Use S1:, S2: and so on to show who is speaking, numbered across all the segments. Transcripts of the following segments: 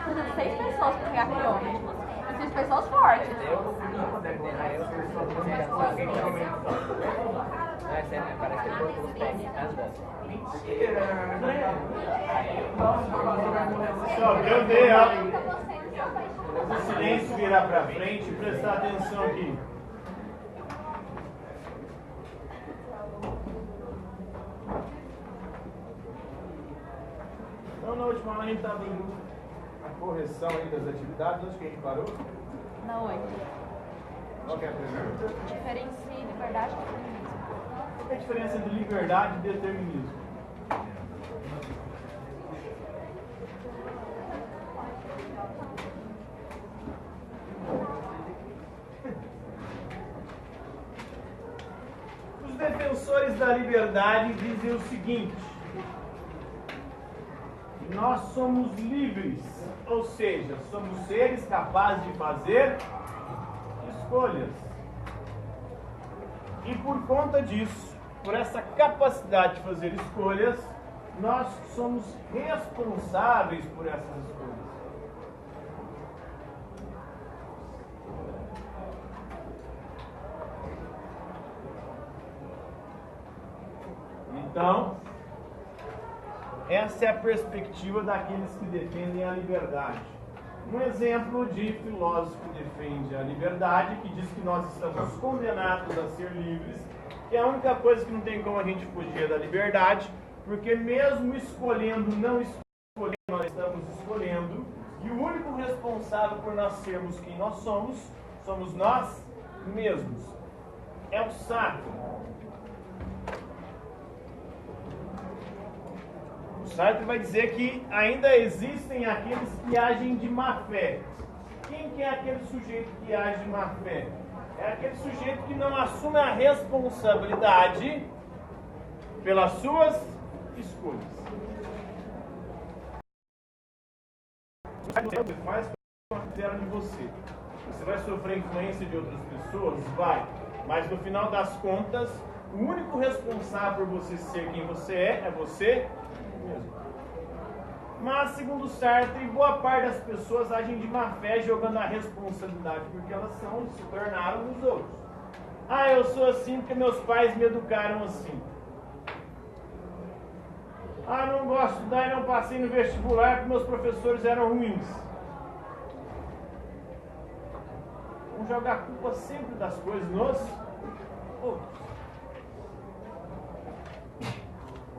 S1: precisa de 6 pessoas para pegar aquele homem. Precisa de pessoas fortes.
S2: Parece que ele botou os pés andando.
S3: Pessoal, eu dei o silêncio virar para frente e prestar atenção aqui. Então, na última aula a gente estava em a correção aí das atividades. Onde que a gente parou?
S1: Na 8.
S3: Qual que é a pergunta?
S1: Diferencie liberdade e feminismo.
S3: Qual é a diferença entre liberdade e determinismo? Os defensores da liberdade dizem o seguinte: nós somos livres, ou seja, somos seres capazes de fazer escolhas. E por conta disso, por essa capacidade de fazer escolhas, nós somos responsáveis por essas escolhas. Então, essa é a perspectiva daqueles que defendem a liberdade. Um exemplo de filósofo que defende a liberdade, que diz que nós estamos condenados a ser livres, que é a única coisa que não tem como a gente fugir da liberdade, porque mesmo escolhendo, não escolhendo, nós estamos escolhendo, e o único responsável por nós sermos quem nós somos nós mesmos. É o Sartre. O Sartre vai dizer que ainda existem aqueles que agem de má fé. Quem que é aquele sujeito que age de má fé? É aquele sujeito que não assume a responsabilidade pelas suas escolhas. Você faz o que fizeram de você. Você vai sofrer influência de outras pessoas? Vai. Mas no final das contas, o único responsável por você ser quem você é você mesmo. Mas, segundo Sartre, boa parte das pessoas agem de má fé jogando a responsabilidade porque elas se tornaram nos outros. Ah, eu sou assim porque meus pais me educaram assim. Ah, não gosto de estudar e não passei no vestibular porque meus professores eram ruins. Vamos jogar a culpa sempre das coisas nos outros.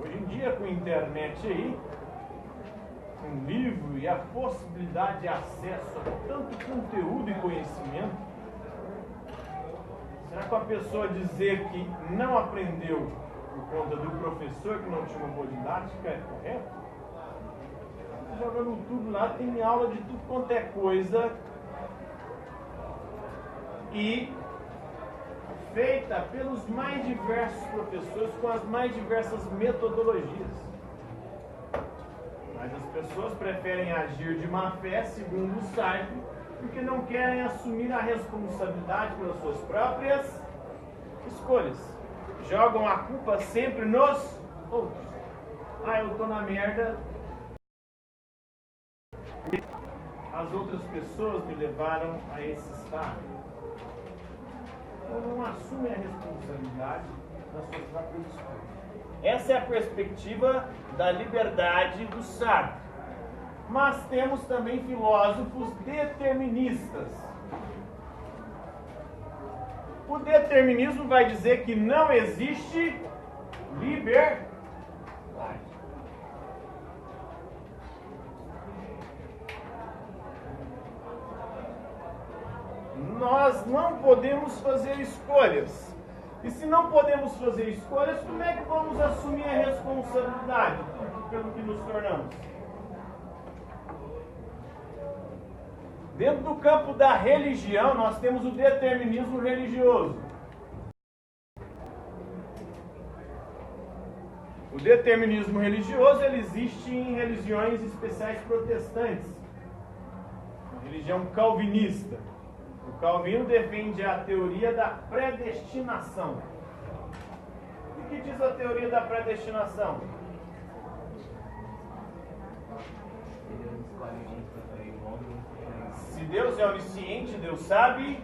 S3: Hoje em dia, com a internet aí, um livro e a possibilidade de acesso a tanto conteúdo e conhecimento, será que a pessoa dizer que não aprendeu por conta do professor que não tinha uma boa didática é correto? Jogando tudo lá, tem aula de tudo quanto é coisa e feita pelos mais diversos professores com as mais diversas metodologias. Mas as pessoas preferem agir de má fé, segundo o Sartre, porque não querem assumir a responsabilidade pelas suas próprias escolhas. Jogam a culpa sempre nos outros. Ah, eu tô na merda. As outras pessoas me levaram a esse estado. Então não assumem a responsabilidade das suas próprias escolhas. Essa é a perspectiva da liberdade do Sartre. Mas temos também filósofos deterministas. O determinismo vai dizer que não existe liberdade. Nós não podemos fazer escolhas. E se não podemos fazer escolhas, como é que vamos assumir a responsabilidade pelo que nos tornamos? Dentro do campo da religião, nós temos o determinismo religioso. O determinismo religioso ele existe em religiões especiais protestantes. A religião calvinista. O Calvino defende a teoria da predestinação. O que diz a teoria da predestinação? Se Deus é onisciente, Deus sabe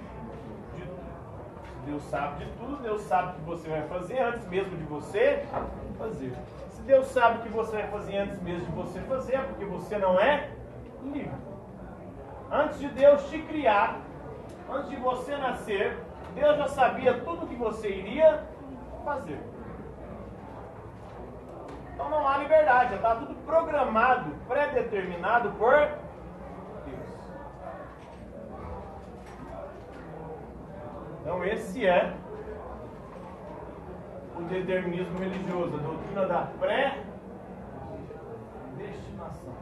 S3: de tudo. Se Deus sabe de tudo, Deus sabe o que você vai fazer antes mesmo de você fazer. Se Deus sabe o que você vai fazer antes mesmo de você fazer, é porque você não é livre. Antes de Deus te criar, antes de você nascer, Deus já sabia tudo o que você iria fazer. Então não há liberdade, já está tudo programado, pré-determinado por Deus. Então esse é o determinismo religioso, a doutrina da pré-destinação.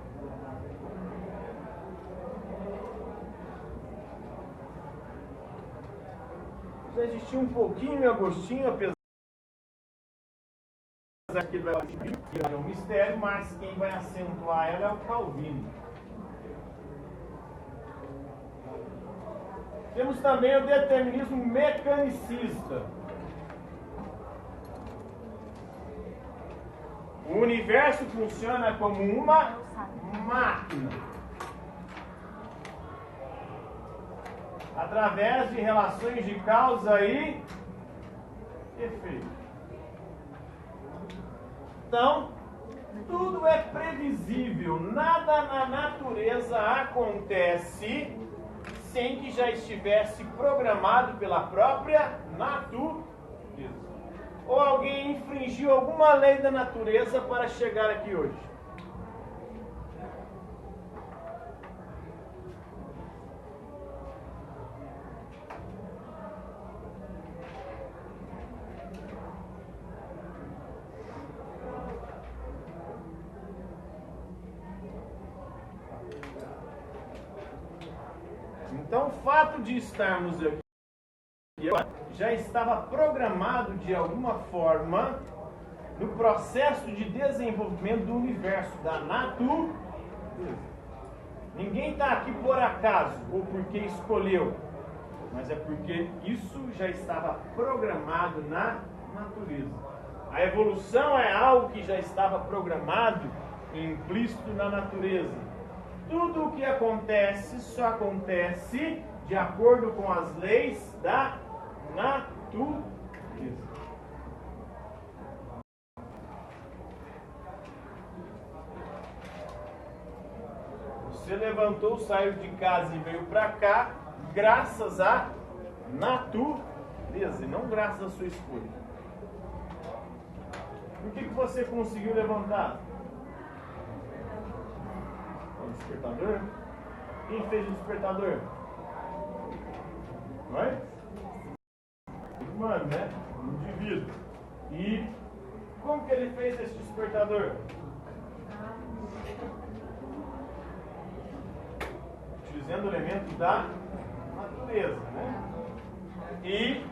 S3: Já existia um pouquinho em Agostinho, apesar que ele vai é um mistério, mas quem vai acentuar ela é o Calvino. Temos também o determinismo mecanicista. O universo funciona como uma máquina, através de relações de causa e efeito. Então, tudo é previsível, nada na natureza acontece sem que já estivesse programado pela própria natureza. Ou alguém infringiu alguma lei da natureza para chegar aqui hoje? Então, o fato de estarmos aqui já estava programado de alguma forma no processo de desenvolvimento do universo, da natureza. Ninguém está aqui por acaso ou porque escolheu, mas é porque isso já estava programado na natureza. A evolução é algo que já estava programado e implícito na natureza. Tudo o que acontece só acontece de acordo com as leis da natureza. Você levantou, saiu de casa e veio para cá graças à natureza e não graças à sua escolha. Por que você conseguiu levantar? O despertador? Quem fez o despertador? Não é? Humano, né? Um indivíduo. E como que ele fez esse despertador? Utilizando elementos da natureza, né? E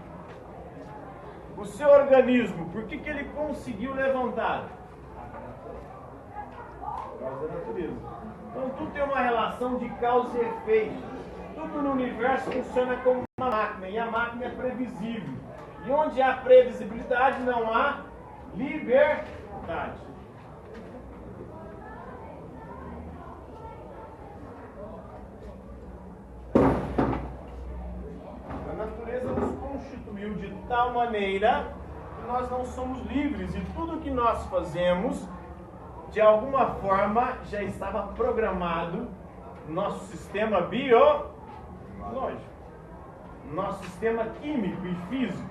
S3: o seu organismo, por que ele conseguiu levantar? Por causa da natureza. Então tudo tem uma relação de causa e efeito. Tudo no universo funciona como uma máquina, e a máquina é previsível. E onde há previsibilidade, não há liberdade. A natureza nos constituiu de tal maneira que nós não somos livres, e tudo que nós fazemos, de alguma forma, já estava programado no nosso sistema biológico, no nosso sistema químico e físico.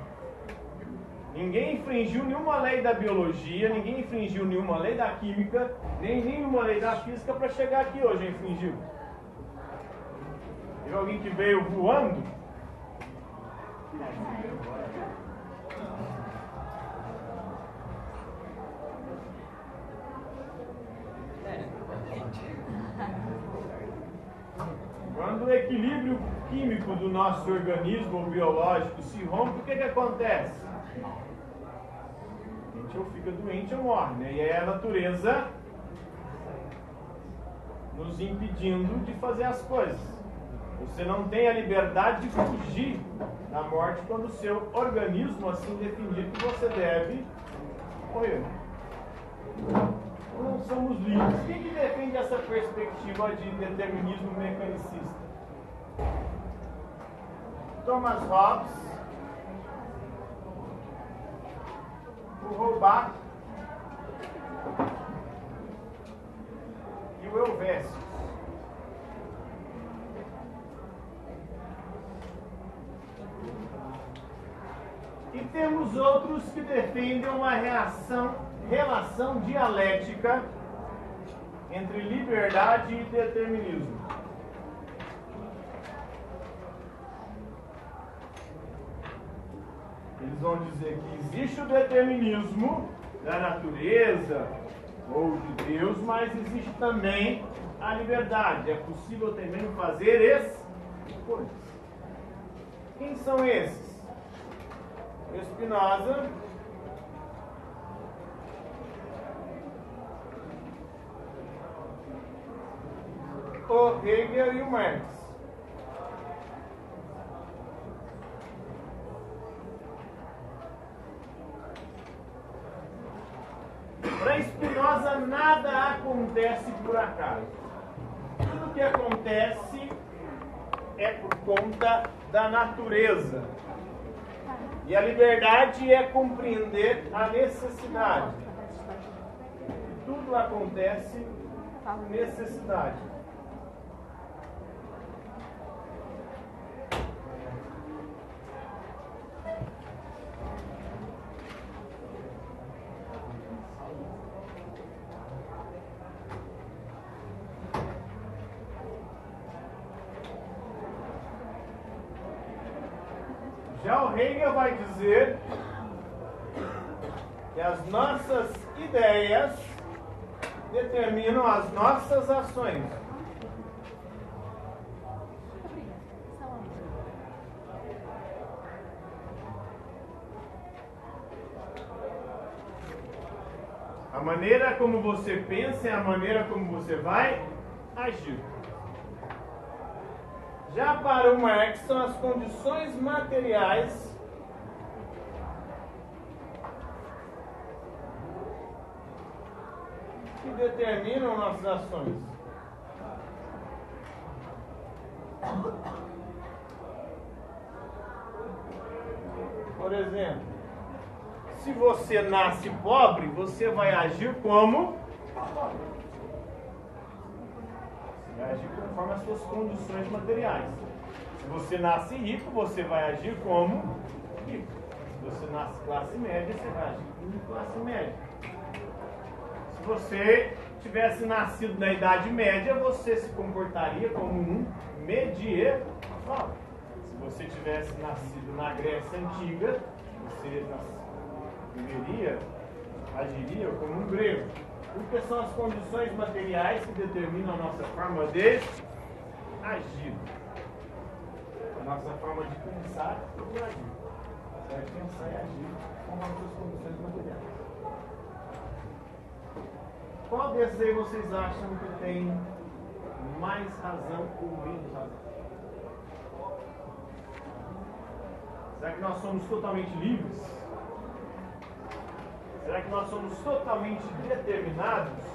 S3: Ninguém infringiu nenhuma lei da biologia, ninguém infringiu nenhuma lei da química, nem nenhuma lei da física para chegar aqui hoje, infringiu. Teve alguém que veio voando? Quando o equilíbrio químico do nosso organismo ou biológico se rompe, o que acontece? A gente ou fica doente ou morre, né? E é a natureza nos impedindo de fazer as coisas. Você não tem a liberdade de fugir da morte quando o seu organismo assim definir que você deve morrer. não somos livres. Quem que defende essa perspectiva de determinismo mecanicista? Thomas Hobbes, o Holbach e o Helvétius. E temos outros que defendem uma relação dialética entre liberdade e determinismo. Eles vão dizer que existe o determinismo da natureza ou de Deus, mas existe também a liberdade. É possível também fazer escolhas. Quem são esses? Spinoza, o Hegel e o Marx. Para Spinoza, nada acontece por acaso. Tudo que acontece é por conta da natureza. E a liberdade é compreender a necessidade. E tudo acontece por necessidade. Já o Hegel vai dizer que as nossas ideias determinam as nossas ações. A maneira como você pensa é a maneira como você vai agir. Já para o Marx, são as condições materiais que determinam nossas ações. Por exemplo, se você nasce pobre, você vai agir como pobre. Agir conforme as suas condições materiais. Se você nasce rico, você vai agir como rico. Se você nasce classe média, você vai agir como classe média. Se você tivesse nascido na Idade Média, você se comportaria como um medieval. Se você tivesse nascido na Grécia Antiga, você agiria como um grego. Porque são as condições materiais que determinam a nossa forma de agir. A nossa forma de pensar e de agir. Você vai pensar e agir conforme as suas condições materiais. Qual desses aí vocês acham que tem mais razão ou menos razão? Será que nós somos totalmente livres? Será que nós somos totalmente determinados?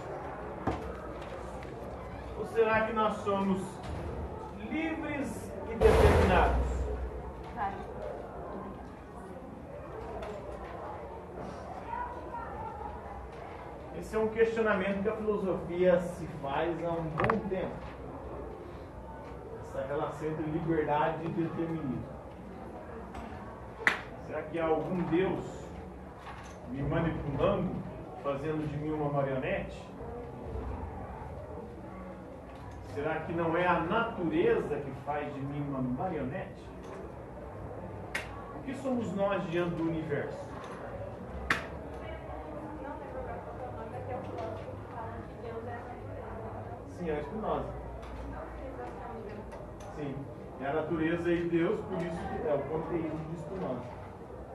S3: Ou será que nós somos livres e determinados? Esse é um questionamento que a filosofia se faz há um bom tempo. Essa relação entre liberdade e determinismo. Será que há algum Deus me manipulando, fazendo de mim uma marionete? Será que não é a natureza que faz de mim uma marionete? O que somos nós diante do universo? Sim, é Spinoza. Sim, é a natureza e Deus, por isso que é o panteísmo de Spinoza.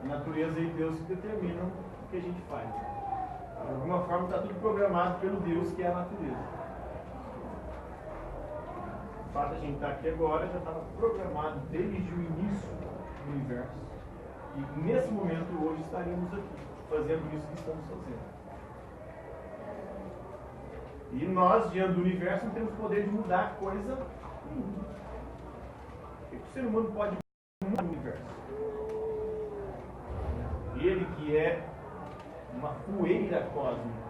S3: A natureza e Deus que determinam o que a gente faz. De alguma forma está tudo programado pelo Deus que é a natureza. O fato de a gente estar aqui agora já estava programado desde o início do universo. E nesse momento, hoje, estaríamos aqui, fazendo isso que estamos fazendo. E nós, diante do universo, não temos poder de mudar coisa nenhuma. O que o ser humano pode mudar no universo? Ele que é uma poeira cósmica.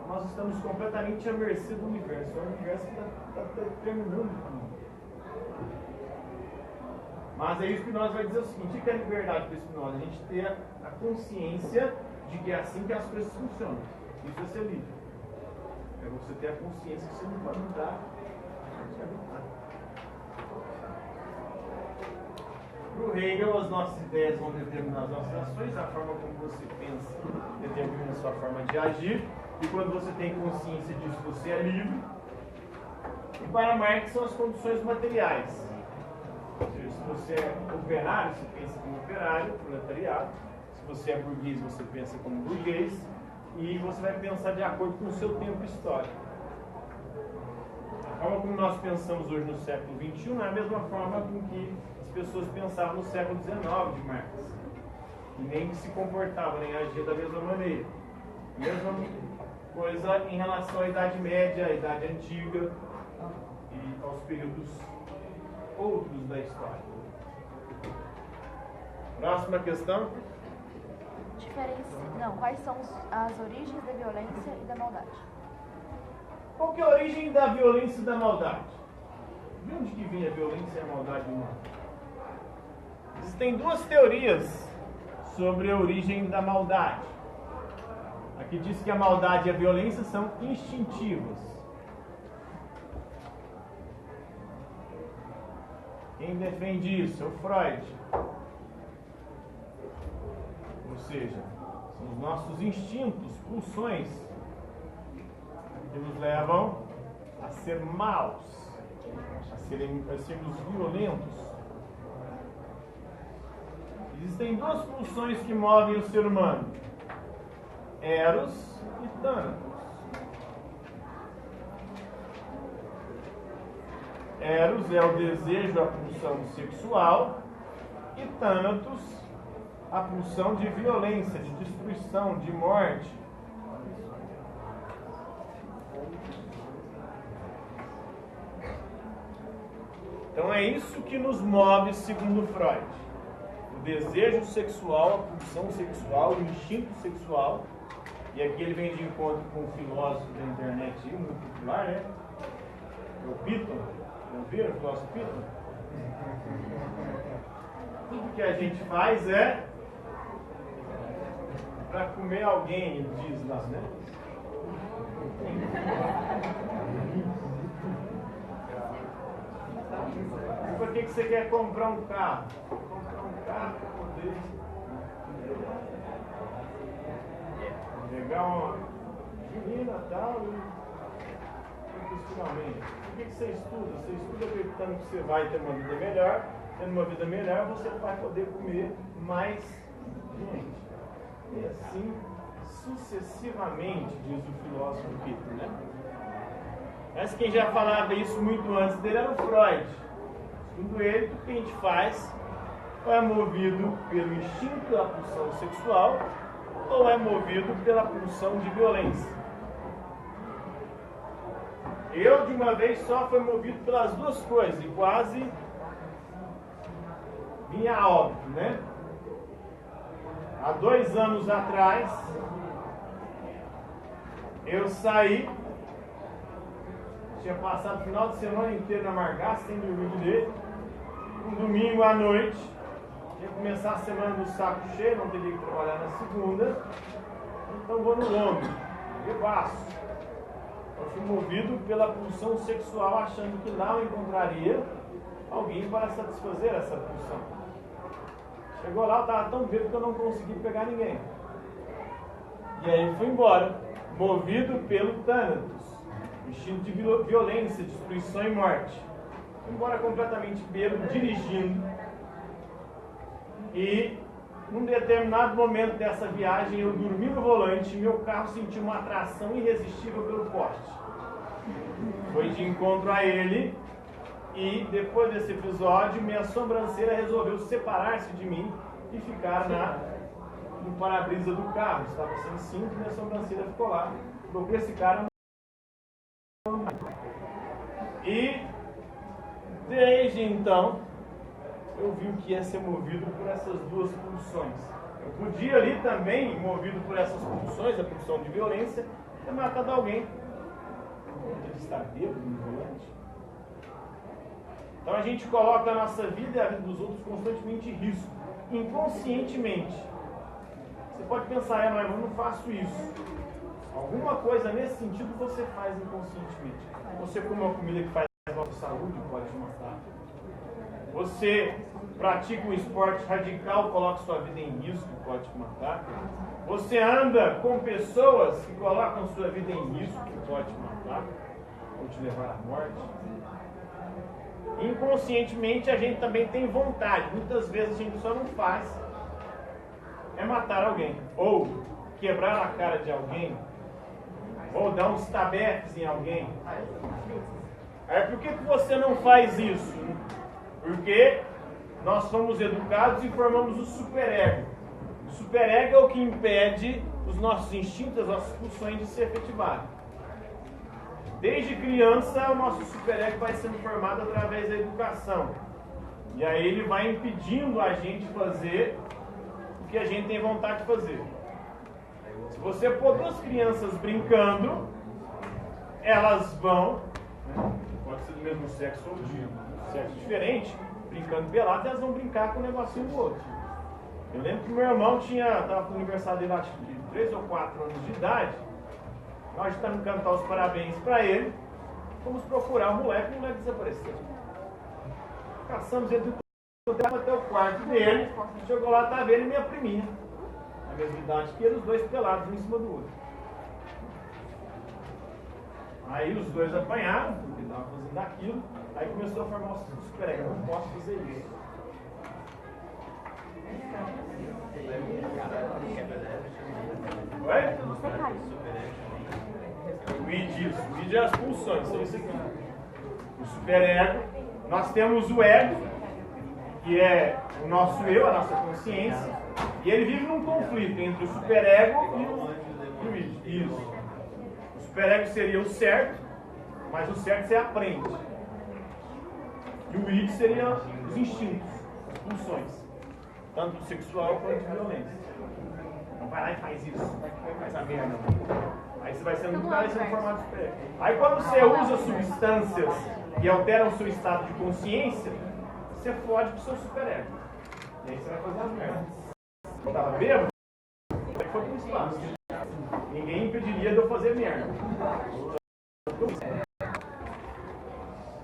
S3: Nós estamos completamente à mercê do universo. É o universo que está determinando tudo. Mas é isso que nós vai dizer o seguinte: o que é liberdade para Spinoza? A gente ter a consciência de que é assim que as coisas funcionam. Isso é ser livre. É você ter a consciência que você não pode mudar. Para o Hegel, as nossas ideias vão determinar as nossas ações, a forma como você pensa determina a sua forma de agir, e quando você tem consciência disso, você é livre. E para Marx são as condições materiais. Ou seja, se você é operário, você pensa como operário, proletariado. Se você é burguês, você pensa como burguês. E você vai pensar de acordo com o seu tempo histórico. A forma como nós pensamos hoje no século XXI não é a mesma forma com que as pessoas pensavam no século XIX de Marx. E nem se comportavam, nem agiam da mesma maneira. Mesma coisa em relação à Idade Média, à Idade Antiga e aos períodos outros da história. Próxima questão.
S1: Quais são as origens da violência e da maldade?
S3: Qual que é a origem da violência e da maldade? De onde que vem a violência e a maldade humana? Existem duas teorias sobre a origem da maldade. Aqui diz que a maldade e a violência são instintivas. Quem defende isso? É o Freud. Ou seja, são os nossos instintos, pulsões, que nos levam a ser maus, a sermos violentos. Existem duas pulsões que movem o ser humano: Eros e Thanatos. Eros é o desejo, a pulsão sexual, e Thanatos, a pulsão de violência, de destruição, de morte. Então é isso que nos move, segundo Freud. O desejo sexual, a pulsão sexual, o instinto sexual. E aqui ele vem de encontro com um filósofo da internet muito popular, né? É o Piton. Não viram o filósofo Piton? Tudo que a gente faz é para comer alguém, ele diz lá, né? E por que você quer comprar um carro? Comprar um carro para poder pegar uma menina e tal, e finalmente. Por que você estuda? Você estuda acreditando que você vai ter uma vida melhor. Tendo uma vida melhor, você vai poder comer mais gente. E assim sucessivamente, diz o filósofo Piton, né? Mas quem já falava isso muito antes dele era o Freud. Segundo ele, tudo que a gente faz ou é movido pelo instinto da pulsão sexual ou é movido pela pulsão de violência. Eu, de uma vez só, fui movido pelas duas coisas e quase vinha a óbito, né? Há 2 anos atrás, eu saí, tinha passado o final de semana inteiro na Margaça, sem dormir direito. Um domingo à noite, ia começar a semana do saco cheio, não teria que trabalhar na segunda, então vou no lombo, bebaço. Eu fui movido pela pulsão sexual, achando que lá eu encontraria alguém para satisfazer essa pulsão. Chegou lá, eu estava tão bêbado que eu não consegui pegar ninguém. E aí fui embora, movido pelo Thanatos, instinto de violência, destruição e morte. Fui embora completamente bêbado, dirigindo. E num determinado momento dessa viagem, eu dormi no volante e meu carro sentiu uma atração irresistível pelo poste. Foi de encontro a ele. E depois desse episódio, minha sobrancelha resolveu separar-se de mim e ficar no para-brisa do carro, estava sem cinto, minha sobrancelha ficou lá. Coloquei esse cara. E desde então eu vi o que é ser movido por essas duas pulsões. Eu podia ali também, movido por essas pulsões, a pulsão de violência, ter matado alguém. Ele está bêbado, violento. Então a gente coloca a nossa vida e a vida dos outros constantemente em risco, inconscientemente. Você pode pensar, mas eu não faço isso. Alguma coisa nesse sentido você faz inconscientemente. Você come uma comida que faz mal para a saúde, pode te matar. Você pratica um esporte radical, coloca sua vida em risco, pode te matar. Você anda com pessoas que colocam sua vida em risco, que pode te matar, ou te levar à morte. Inconscientemente a gente também tem vontade. Muitas vezes a gente só não faz é matar alguém, ou quebrar a cara de alguém, ou dar uns tabefes em alguém. Aí por que você não faz isso? Porque nós somos educados e formamos o superego. O superego é o que impede os nossos instintos, as nossas pulsões de se efetivarem. Desde criança, o nosso superego vai sendo formado através da educação. E aí ele vai impedindo a gente fazer o que a gente tem vontade de fazer. Se você pôr duas crianças brincando, elas vão, pode ser do mesmo sexo ou de sexo diferente, brincando pelado, elas vão brincar com um negocinho do outro. Eu lembro que meu irmão estava com o aniversário dele, acho que de 3 ou 4 anos de idade. Nós estamos cantar os parabéns para ele. Fomos procurar o moleque desapareceu. Caçamos ele até o quarto dele. Chegou lá, estava ele e minha priminha, a mesma idade que ele, os dois pelados, um em cima do outro. Aí os dois apanharam, porque estavam fazendo aquilo. Aí começou a formar o superego. Eu não posso fazer isso. Oi? O id é as pulsões, são isso aqui. O superego. Nós temos o ego, que é o nosso eu, a nossa consciência, e ele vive num conflito entre o superego e o id. Isso. O superego seria o certo, mas o certo você aprende. E o id seria os instintos, as pulsões, tanto sexual quanto de violência. Então vai lá e faz isso, faz a merda. Aí você vai sendo formado de superego. Aí quando você usa substâncias que alteram o seu estado de consciência, você fode com o seu superego. E aí você vai fazer as merdas. Eu estava bêbado, aí foi pro espaço. Ninguém impediria de eu fazer merda.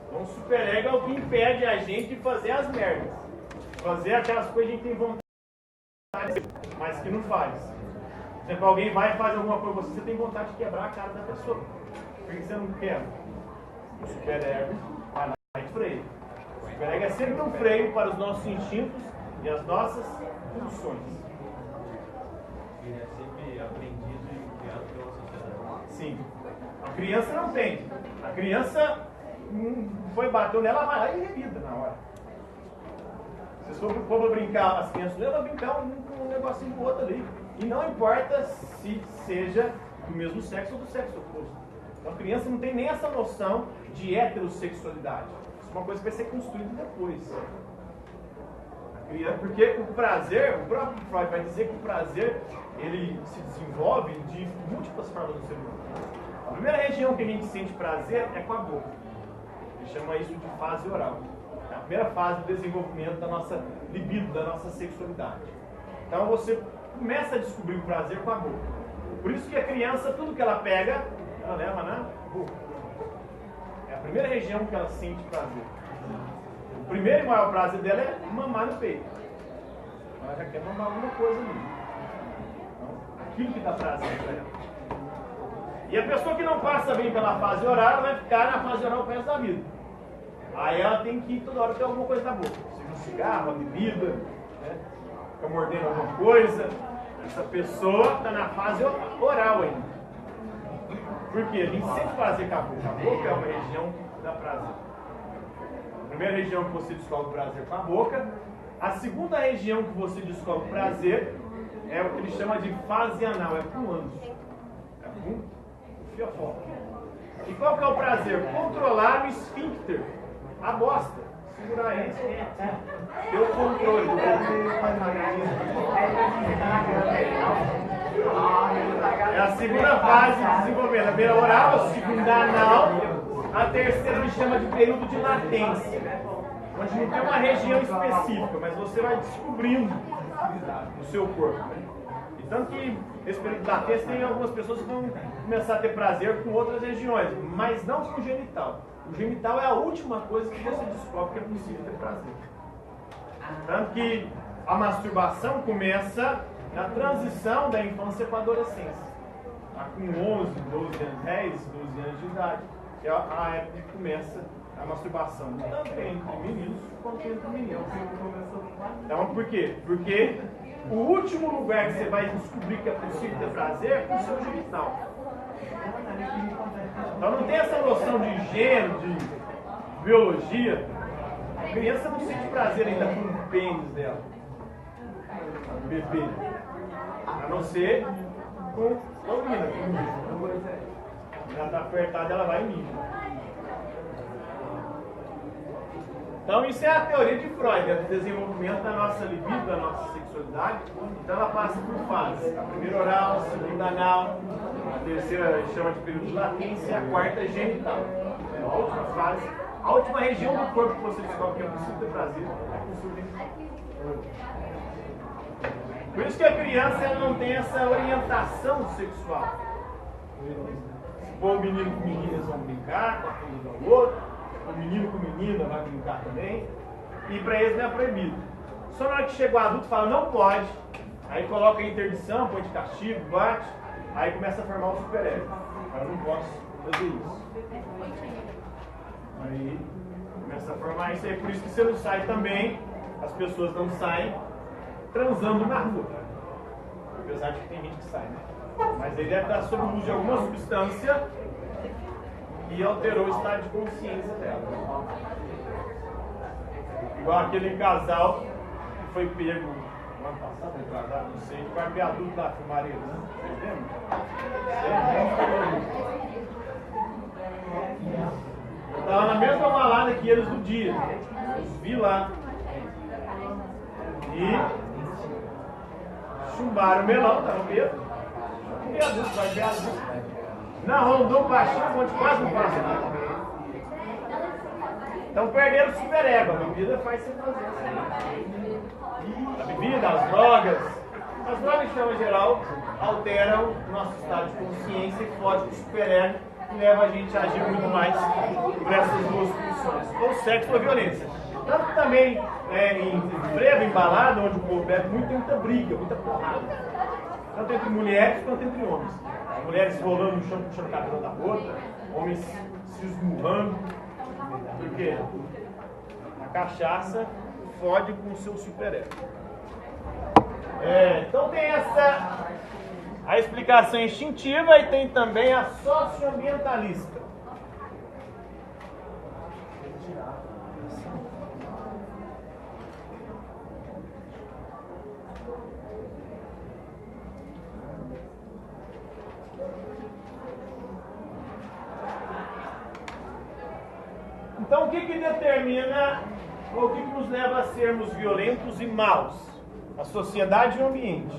S3: Então o superego é o que impede a gente de fazer as merdas. Fazer aquelas coisas que a gente tem vontade, mas que não faz. Por exemplo, alguém vai e faz alguma coisa, você tem vontade de quebrar a cara da pessoa. Por que você não quebra? O superego vai lá e freia. O superego é sempre um freio para os nossos instintos e as nossas pulsões.
S2: Ele é sempre aprendido e criado pela sociedade.
S3: Sim. A criança não tem. A criança foi, bateu nela, vai lá e revida na hora. Se for para brincar, as crianças ela vai brincar um negocinho com o outro ali. E não importa se seja do mesmo sexo ou do sexo oposto. Então a criança não tem nem essa noção de heterossexualidade. Isso é uma coisa que vai ser construída depois. A criança, porque o prazer, o próprio Freud vai dizer que o prazer ele se desenvolve de múltiplas formas no ser humano. A primeira região que a gente sente prazer é com a boca. Ele chama isso de fase oral. É a primeira fase do desenvolvimento da nossa libido, da nossa sexualidade. Então você começa a descobrir o prazer com a boca. Por isso que a criança, tudo que ela pega, ela leva na boca. É a primeira região que ela sente prazer. O primeiro e maior prazer dela é mamar no peito. Ela já quer mamar alguma coisa ali. Então, aquilo que dá prazer para ela. E a pessoa que não passa bem pela fase oral, ela vai ficar na fase oral o resto da vida. Aí ela tem que ir toda hora ter alguma coisa na boca. Seja um cigarro, uma bebida, né? Fica mordendo alguma coisa. Essa pessoa está na fase oral ainda. Por quê? A gente sente prazer com a boca. A boca é uma região que dá prazer. A primeira região que você descobre o prazer com a boca. A segunda região que você descobre o prazer é o que ele chama de fase anal, é com ânus. É com fiofó. E qual que é o prazer? Controlar o esfíncter, a bosta. Segurar isso, ter o controle. É a segunda fase de desenvolvimento. A primeira oral, a segunda anal, a terceira ele chama de período de latência, onde não tem uma região específica, mas você vai descobrindo no seu corpo. E tanto que esse período de latência tem algumas pessoas que vão começar a ter prazer com outras regiões, mas não com o genital. O genital é a última coisa que você descobre que é possível ter prazer. Tanto que a masturbação começa na transição da infância para a adolescência. Com 11, 12 anos, 10, 12 anos de idade, é a época que começa a masturbação, tanto entre meninos quanto entre meninas. Então, por quê? Porque o último lugar que você vai descobrir que é possível ter prazer é com o seu genital. Então não tem essa noção de gênero, de biologia. A criança não sente prazer ainda com o pênis dela, o bebê, a não ser com a urina. Ela está apertada, ela vai e mija. Então isso é a teoria de Freud, é o desenvolvimento da nossa libido, da nossa sexualidade. Então ela passa por fases. A primeira oral, a segunda anal, a terceira chama de período de latência e a quarta genital. É a última fase, a última região do corpo que você descobre que é possível ter prazer é com o seu genital. Por isso que a criança ela não tem essa orientação sexual. Se for o menino com menina, eles vão brincar, com a filha do outro. O menino com menina vai brincar também. E para eles não é proibido. Só na hora que chega o adulto fala, não pode. Aí coloca a interdição, põe de castigo, bate. Aí começa a formar o superego. Eu não posso fazer isso. Aí começa a formar isso. É por isso que você não sai também. As pessoas não saem transando na rua. Apesar de que tem gente que sai, né? Mas ele deve estar sob o uso de alguma substância e alterou o estado de consciência dela. Igual aquele casal que foi pego no ano passado, retrasado, não sei, que vai ver adulto da fumareira, né? Vocês lembram? Eu estava na mesma balada que eles do dia. Os vi lá. E chumbaram o melão, estavam bêbados. E adulto, vai ver adulto. Na Rondon baixinho, onde quase não passa nada. Então perderam o superego. A bebida faz você fazer isso. A bebida, as drogas, de forma geral, alteram o nosso estado de consciência e fodem o superego e leva a gente a agir muito mais por essas duas funções, ou sexo ou violência. Tanto que também em frevo, em balada, onde o povo bebe muito, tem muita briga, muita porrada. Tanto entre mulheres quanto entre homens. As mulheres rolando no chão, puxando o cabelo da outra, homens se esmurrando. Por quê? A cachaça fode com o seu superego. Então tem essa a explicação instintiva e tem também a socioambientalista. Então, o que determina, ou o que nos leva a sermos violentos e maus? A sociedade e o ambiente.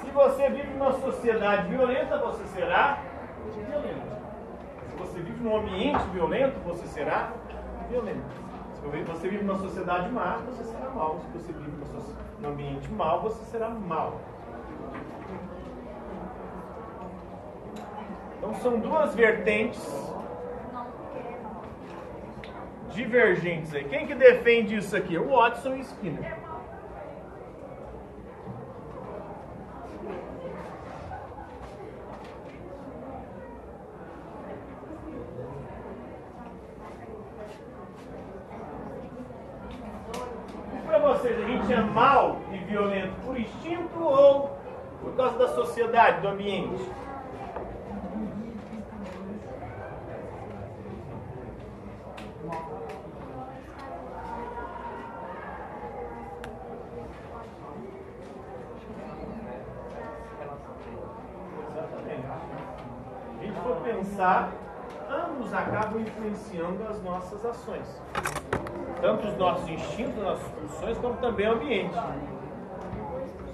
S3: Se você vive numa sociedade violenta, você será violento. Se você vive num ambiente violento, você será violento. Se você vive numa sociedade má, você será mau. Se você vive num ambiente mau, você será mau. Então são duas vertentes divergentes aí. Quem que defende isso aqui? O Watson e o Skinner. E para vocês, a gente é mau e violento por instinto ou por causa da sociedade, do ambiente? pensar, ambos acabam influenciando as nossas ações. Tanto os nossos instintos, as nossas funções, como também o ambiente.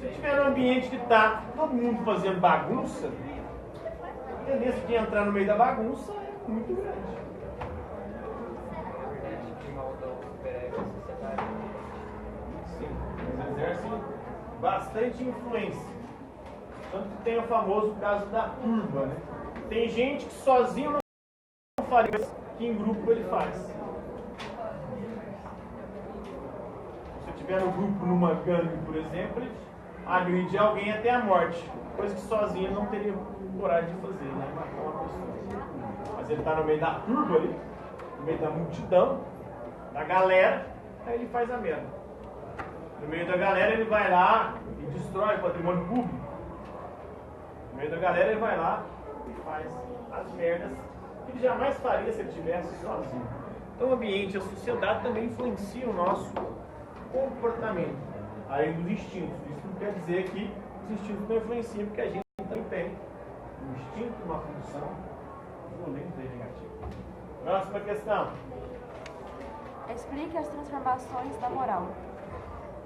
S3: Se tiver um ambiente que está todo mundo fazendo bagunça, a tendência de entrar no meio da bagunça é muito grande. Sim, eles exercem bastante influência. Tanto que tem o famoso caso da turba, né? Tem gente que sozinho não faria, que em grupo ele faz. Se tiver no grupo numa gangue, por exemplo, ele agride alguém até a morte, coisa que sozinho não teria coragem de fazer, né? Matar uma pessoa. Mas ele está no meio da turba ali, no meio da multidão, da galera, aí ele faz a merda. No meio da galera ele vai lá e destrói o patrimônio público. No meio da galera ele vai lá e faz as merdas que ele jamais faria se ele estivesse sozinho. Então o ambiente e a sociedade também influenciam o nosso comportamento, além dos instintos. Isso não quer dizer que os instintos não influenciam, porque a gente também tem um instinto, uma função violenta e negativa. Próxima questão.
S1: Explique as transformações da moral.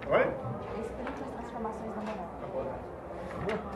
S3: Oi?
S1: Explique as transformações da moral.